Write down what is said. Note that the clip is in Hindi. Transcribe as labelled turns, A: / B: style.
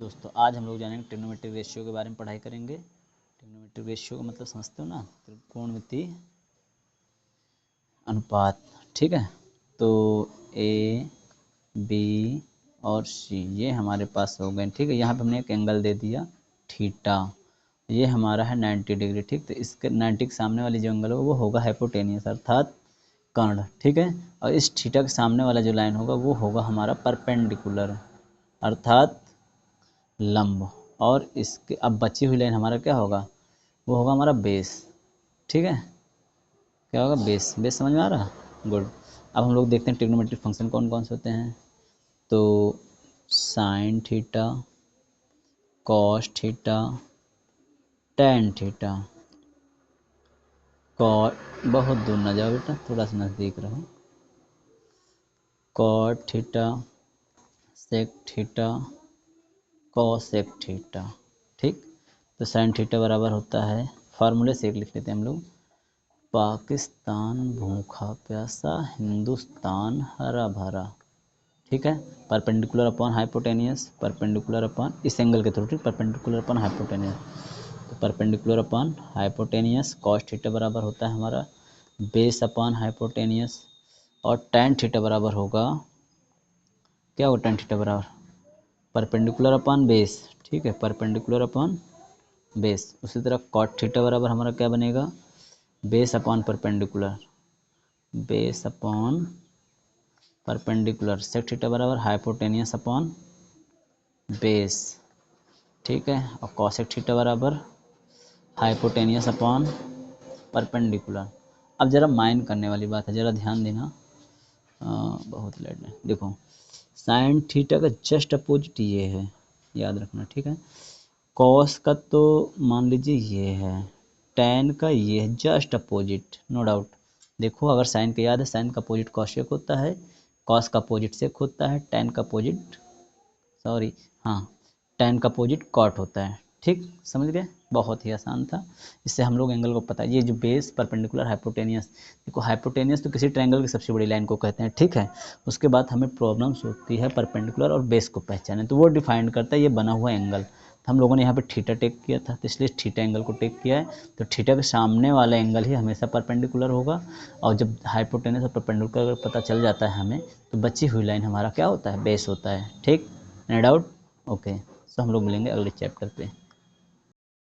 A: दोस्तों आज हम लोग जानेंगे ट्रिग्नोमेट्रिक रेशियो के बारे में पढ़ाई करेंगे। ट्रिग्नोमेट्रिक रेशियो का मतलब समझते हो ना, त्रिकोणमितीय अनुपात। ठीक है, तो ए बी और सी ये हमारे पास हो गए। ठीक है, यहाँ पे हमने एक एंगल दे दिया थीटा, ये हमारा है 90 डिग्री। ठीक, तो इसके 90 के सामने वाली जो एंगल होगा वो होगा हाइपोटेनियस अर्थात कर्ण। ठीक है, और इस थीटा के सामने वाला जो लाइन होगा वो होगा हमारा परपेंडिकुलर अर्थात लंब। और इसके अब बची हुई लाइन हमारा क्या होगा, वो होगा हमारा बेस। ठीक है, क्या होगा बेस। बेस समझ में आ रहा, गुड। अब हम लोग देखते हैं ट्रिग्नोमेट्रिक फंक्शन कौन कौन से होते हैं। तो sine theta, cos theta, tan theta, cot, बहुत दूर ना जाओ बेटा, थोड़ा सा नज़दीक रहो, cot theta, sec theta, cosec theta. ठीक, तो साइन थीटा बराबर होता है, फार्मूले से एक लिख लेते हैं हम लोग, पाकिस्तान भूखा प्यासा, हिंदुस्तान हरा भरा। ठीक है, perpendicular upon hypotenuse, perpendicular upon इस एंगल के थ्रू, ठीक, परपेंडिकुलर अपॉन हाइपोटेनियस। तो perpendicular upon hypotenuse cos theta बराबर होता है हमारा बेस अपॉन हाइपोटेनियस, और टैन थीटा बराबर होगा, क्या होगा टैन थीटा बराबर परपेंडिकुलर अपॉन बेस। ठीक है, परपेंडिकुलर अपॉन बेस। उसी तरह कॉट थीटा बराबर हमारा क्या बनेगा, base upon perpendicular, base upon perpendicular. Sec theta बराबर हाइपोटेनियस अपॉन बेस। ठीक है, और कॉसेक थीटा बराबर हाइपोटेनियस अपॉन परपेंडिकुलर। अब ज़रा माइंड करने वाली बात है, ज़रा ध्यान देना। बहुत लेट है, देखो साइन थीटा का जस्ट अपोजिट ये है, याद रखना। ठीक है, कॉस का तो मान लीजिए ये है, टैन का ये है जस्ट अपोजिट, नो डाउट। देखो अगर साइन का याद है, साइन का अपोजिट कॉसेक होता है, कॉस का अपोजिट सेक होता है, टैन का अपोजिट सॉरी हाँ टैन का अपोजिट कॉट होता है। ठीक, समझ गए, बहुत ही आसान था। इससे हम लोग एंगल को पता है, ये जो बेस परपेंडिकुलर हाइपोटेनियस, देखो हाइपोटेनियस तो किसी ट्रायंगल की सबसे बड़ी लाइन को कहते हैं। ठीक है, उसके बाद हमें प्रॉब्लम्स होती है परपेंडिकुलर और बेस को पहचाने, तो वो डिफाइन करता है ये बना हुआ एंगल। तो हम लोगों ने यहाँ पे थीटा टेक किया था, तो इसलिए थीटा एंगल को टेक किया है। तो थीटा के सामने वाला एंगल ही हमेशा परपेंडिकुलर होगा, और जब हाइपोटेनियस और परपेंडिकुलर पता चल जाता है हमें, तो बची हुई लाइन हमारा क्या होता है, बेस होता है। ठीक, नो डाउट। ओके, सो हम लोग मिलेंगे अगले चैप्टर पे।